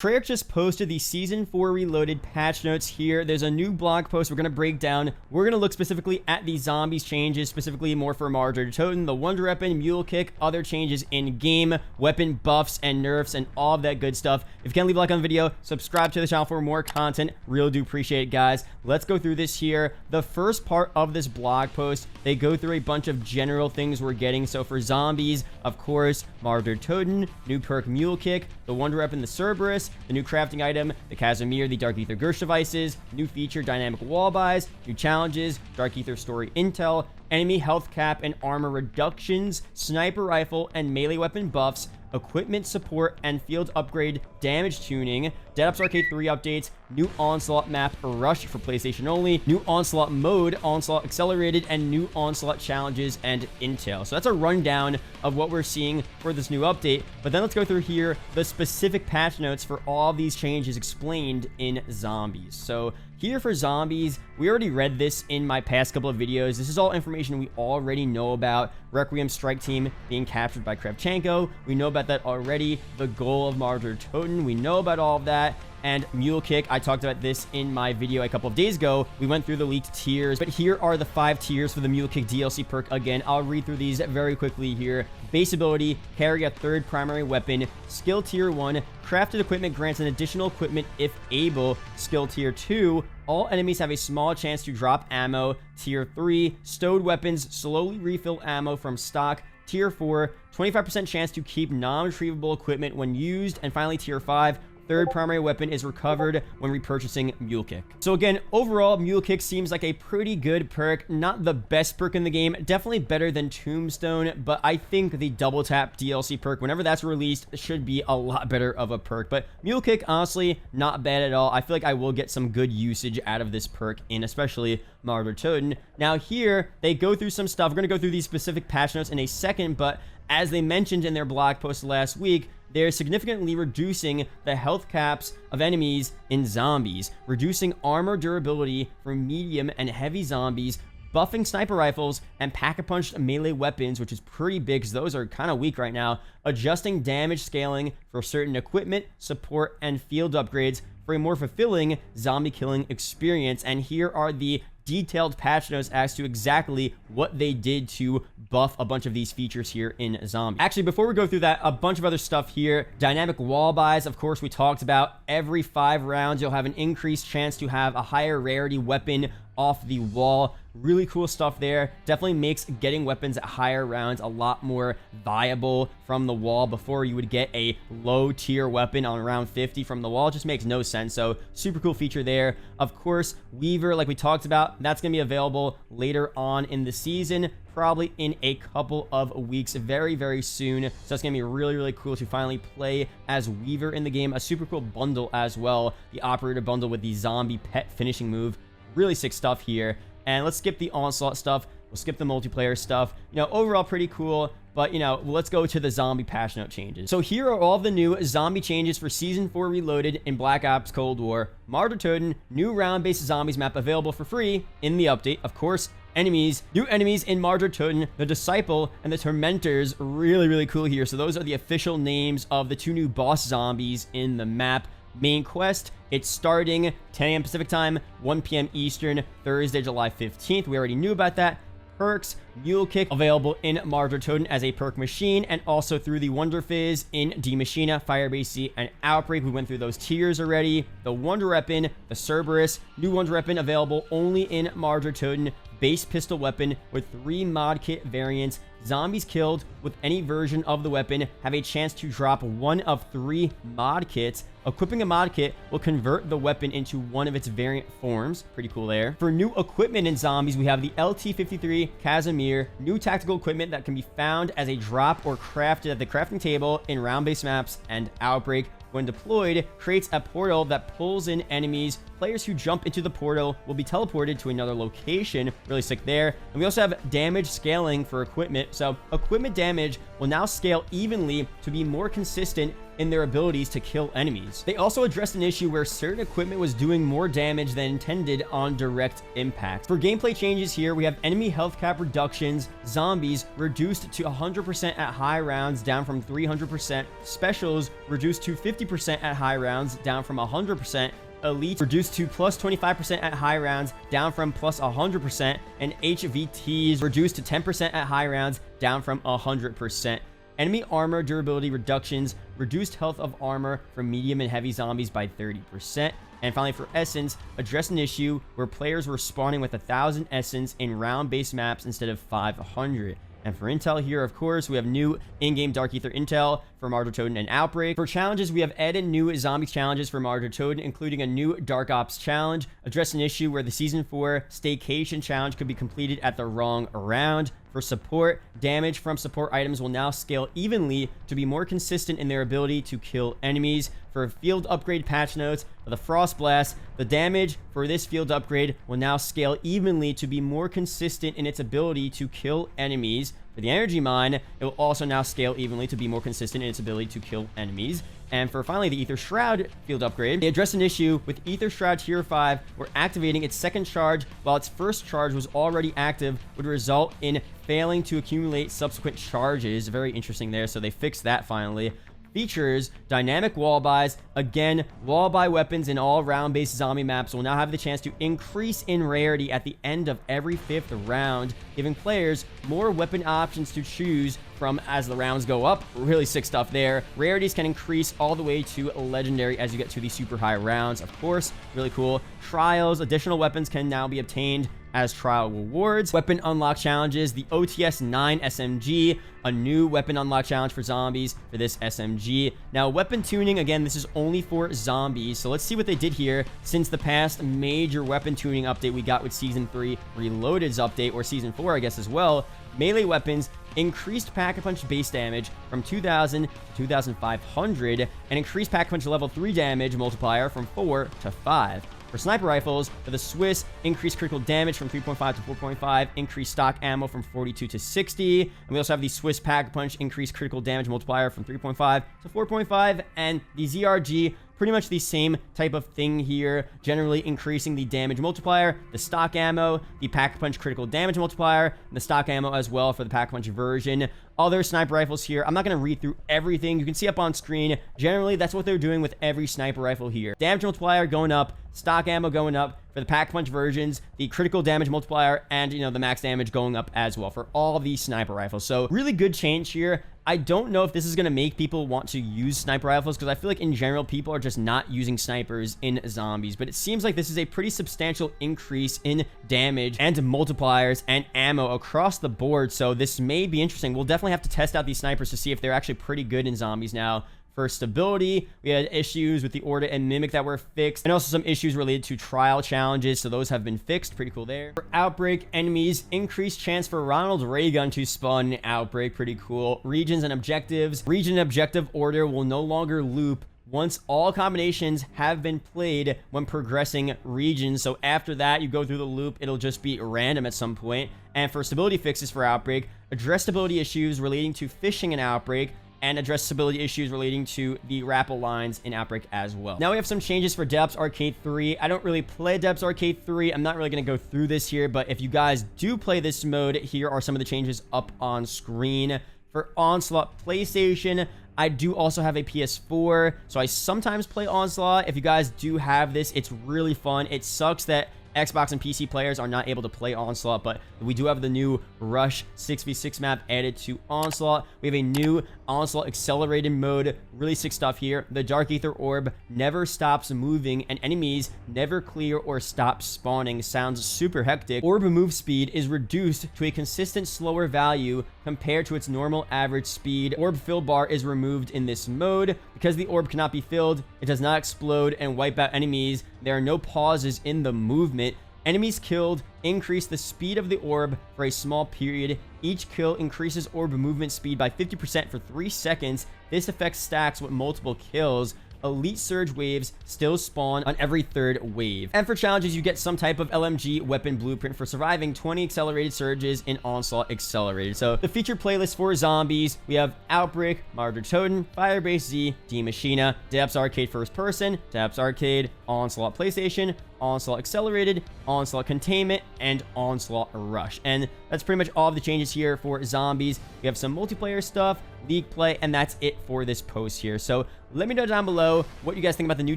Perk just posted the Season 4 Reloaded patch notes here. There's a new blog post we're going to break down. We're going to look specifically at the zombies changes, specifically more for Toten, the Wonder Weapon, Mule Kick, other changes in-game, weapon buffs and nerfs, and all of that good stuff. If you can, leave a like on the video, subscribe to the channel for more content. Really do appreciate it, guys. Let's go through this here. The first part of this blog post, they go through a bunch of general things we're getting. So for zombies, of course, Toten, new perk Mule Kick, the Wonder Weapon, the Cerberus, the new crafting item, the Casimir, the Dark Ether Gersh devices, new feature, dynamic wall buys, new challenges, Dark Ether story intel, enemy health cap and armor reductions, sniper rifle and melee weapon buffs, equipment support and field upgrade damage tuning, Dead Ops Arcade 3 updates, new Onslaught map Rush for PlayStation only, new Onslaught mode, Onslaught Accelerated, and new Onslaught challenges and intel. So that's a rundown of what we're seeing for this new update. But then let's go through here the specific patch notes for all these changes explained in zombies. So here for zombies, we already read this in my past couple of videos. This is all information we already know about. Requiem Strike Team being captured by Kravchenko. We know about that already. The goal of Toten, we know about all of that. And Mule Kick, I talked about this in my video a couple of days ago. We went through the leaked tiers, but here are the 5 tiers for the Mule Kick DLC perk. Again, I'll read through these very quickly here. Base ability, carry a third primary weapon. Skill tier 1, crafted equipment grants an additional equipment if able. Skill tier 2, all enemies have a small chance to drop ammo. Tier 3, stowed weapons slowly refill ammo from stock. Tier 4, 25% chance to keep non-retrievable equipment when used. And finally, tier 5, third primary weapon is recovered when repurchasing Mule Kick. So again, overall, Mule Kick seems like a pretty good perk. Not the best perk in the game. Definitely better than Tombstone, but I think the Double Tap DLC perk, whenever that's released, should be a lot better of a perk. But Mule Kick, honestly, not bad at all. I feel like I will get some good usage out of this perk in especially Toten. Now here, they go through some stuff. We're going to go through these specific patch notes in a second, but as they mentioned in their blog post last week, they're significantly reducing the health caps of enemies in zombies, reducing armor durability for medium and heavy zombies, buffing sniper rifles and pack-a-punched melee weapons, which is pretty big because those are kind of weak right now, adjusting damage scaling for certain equipment, support, and field upgrades for a more fulfilling zombie killing experience. And here are the detailed patch notes as to exactly what they did to buff a bunch of these features here in zombie. Actually, before we go through that, a bunch of other stuff here. Dynamic wall buys, of course, we talked about. Every 5 rounds, you'll have an increased chance to have a higher rarity weapon off the wall. Really cool stuff there. Definitely makes getting weapons at higher rounds a lot more viable from the wall. Before, you would get a low tier weapon on round 50 from the wall. It just makes no sense. So super cool feature there. Of course, Weaver, like we talked about, that's going to be available later on in the season, probably in a couple of weeks, very, very soon. So it's going to be really, really cool to finally play as Weaver in the game. A super cool bundle as well. The operator bundle with the zombie pet finishing move. Really sick stuff here. And let's skip the Onslaught stuff. We'll skip the multiplayer stuff. You know, overall pretty cool. But, you know, let's go to the zombie patch note changes. So here are all the new zombie changes for Season 4 Reloaded in Black Ops Cold War. Toten, new round-based zombies map available for free in the update. Of course, enemies, new enemies in Toten, the Disciple, and the Tormentors. Really, really cool here. So those are the official names of the 2 new boss zombies in the map. Main quest, it's starting 10 a.m. Pacific time, 1 p.m. Eastern, Thursday, July 15th. We already knew about that. Perks, Mule Kick, available in Toten as a perk machine, and also through the Wonder Fizz in D Machina, Firebase C, and Outbreak. We went through those tiers already. The Wonder Weapon, the Cerberus, new Wonder Weapon available only in Toten. Base pistol weapon with 3 mod kit variants. Zombies killed with any version of the weapon have a chance to drop 1 of 3 mod kits. Equipping a mod kit will convert the weapon into one of its variant forms. Pretty cool there. For new equipment in zombies, we have the LT-53 Casimir, new tactical equipment that can be found as a drop or crafted at the crafting table in round-based maps, and Outbreak, when deployed, creates a portal that pulls in enemies. Players who jump into the portal will be teleported to another location. Really sick there. And we also have damage scaling for equipment. So equipment damage will now scale evenly to be more consistent in their abilities to kill enemies. They also addressed an issue where certain equipment was doing more damage than intended on direct impact. For gameplay changes here, we have enemy health cap reductions, zombies reduced to 100% at high rounds, down from 300%, specials reduced to 50% at high rounds, down from 100%, elite reduced to plus 25% at high rounds, down from plus 100%, and HVTs reduced to 10% at high rounds, down from 100%. Enemy armor durability reductions reduced health of armor for medium and heavy zombies by 30%. And finally, for essence, addressed an issue where players were spawning with 1,000 essence in round-based maps instead of 500. And for intel here, of course, we have new in-game Dark Ether intel for Martyr Toten and Outbreak. For challenges, we have added new zombie challenges for Martyr Toten, including a new Dark Ops challenge, addressed an issue where the Season 4 Staycation challenge could be completed at the wrong round. For support, damage from support items will now scale evenly to be more consistent in their ability to kill enemies. For field upgrade patch notes, for the Frost Blast, the damage for this field upgrade will now scale evenly to be more consistent in its ability to kill enemies. For the Energy Mine, it will also now scale evenly to be more consistent in its ability to kill enemies. And for finally the Ether Shroud field upgrade, they addressed an issue with Ether Shroud Tier 5 where activating its second charge while its first charge was already active would result in failing to accumulate subsequent charges. Very interesting there, so they fixed that finally. Features, dynamic wall buys. Again, wall buy weapons in all round-based zombie maps will now have the chance to increase in rarity at the end of every 5th round, giving players more weapon options to choose from as the rounds go up. Really sick stuff there. Rarities can increase all the way to legendary as you get to the super high rounds, of course. Really cool. Trials, additional weapons can now be obtained as trial rewards. Weapon unlock challenges, the OTS 9 SMG, a new weapon unlock challenge for zombies for this SMG. Now, weapon tuning, again, this is only for zombies, so let's see what they did here since the past major weapon tuning update we got with Season 3 Reloaded's update, or Season 4, I guess, as well. Melee weapons increased Pack-a-Punch base damage from 2,000 to 2,500, and increased Pack-a-Punch level 3 damage multiplier from 4 to 5. For sniper rifles, for the Swiss, increased critical damage from 3.5 to 4.5, increased stock ammo from 42 to 60, and we also have the Swiss Pack-a-Punch increased critical damage multiplier from 3.5 to 4.5, and the ZRG, pretty much the same type of thing here, generally increasing the damage multiplier, the stock ammo, the Pack-a-Punch critical damage multiplier, and the stock ammo as well for the Pack-a-Punch version. Other sniper rifles here, I'm not going to read through everything. You can see up on screen. Generally, that's what they're doing with every sniper rifle here. Damage multiplier going up, stock ammo going up for the Pack-a-Punch versions, the critical damage multiplier, and, you know, the max damage going up as well for all these sniper rifles. So really good change here. I don't know if this is going to make people want to use sniper rifles, because I feel like in general people are just not using snipers in zombies, but it seems like this is a pretty substantial increase in damage and multipliers and ammo across the board, so this may be interesting. We'll definitely have to test out these snipers to see if they're actually pretty good in zombies now. For stability, we had issues with the Orda and Mimic that were fixed, and also some issues related to trial challenges, so those have been fixed. Pretty cool there. For Outbreak, enemies, increased chance for Ronald Reagan to spawn in Outbreak. Pretty cool. Regions and objectives. Region and objective order will no longer loop once all combinations have been played when progressing regions. So after that, you go through the loop, it'll just be random at some point. And for stability fixes for Outbreak, address stability issues relating to fishing in Outbreak, and address stability issues relating to the rappel lines in Outbreak as well. Now we have some changes for Depths Arcade 3. I don't really play Depths Arcade 3. I'm not really going to go through this here, but if you guys do play this mode, here are some of the changes up on screen. For Onslaught PlayStation, I do also have a PS4, so I sometimes play Onslaught. If you guys do have this, it's really fun. It sucks that Xbox and PC players are not able to play Onslaught, but we do have the new Rush 6v6 map added to Onslaught. We have a new Onslaught accelerated mode. Really sick stuff here. The Dark Ether Orb never stops moving, and enemies never clear or stop spawning. Sounds super hectic. Orb move speed is reduced to a consistent slower value compared to its normal average speed. Orb fill bar is removed in this mode. Because the orb cannot be filled, it does not explode and wipe out enemies. There are no pauses in the movement. Enemies killed increase the speed of the orb for a small period. Each kill increases orb movement speed by 50% for 3 seconds. This effect stacks with multiple kills. elite surge waves still spawn on every 3rd wave. And for challenges, you get some type of LMG weapon blueprint for surviving 20 accelerated surges in Onslaught Accelerated. So the featured playlist for zombies, we have Outbreak, Martyr Toten, Firebase Z, D Machina, Depths Arcade First Person, Depths Arcade, Onslaught PlayStation, Onslaught Accelerated, Onslaught Containment, and Onslaught Rush. And that's pretty much all of the changes here for zombies. We have some multiplayer stuff, league play, and that's it for this post here. So let me know down below what you guys think about the new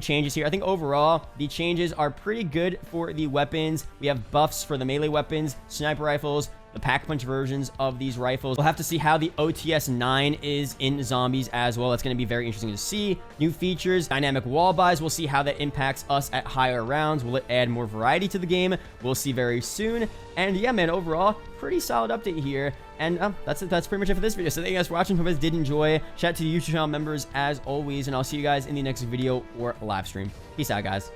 changes here. I think overall, the changes are pretty good for the weapons. We have buffs for the melee weapons, sniper rifles, the pack-punch versions of these rifles. We'll have to see how the OTS 9 is in zombies as well. That's going to be very interesting to see. New features, dynamic wall buys. We'll see how that impacts us at higher rounds. Will it add more variety to the game? We'll see very soon. And yeah, man, overall, pretty solid update here. And that's it. That's pretty much it for this video. So thank you guys for watching. Hope you guys did enjoy. Shout out to the YouTube channel members as always. And I'll see you guys in the next video or live stream. Peace out, guys.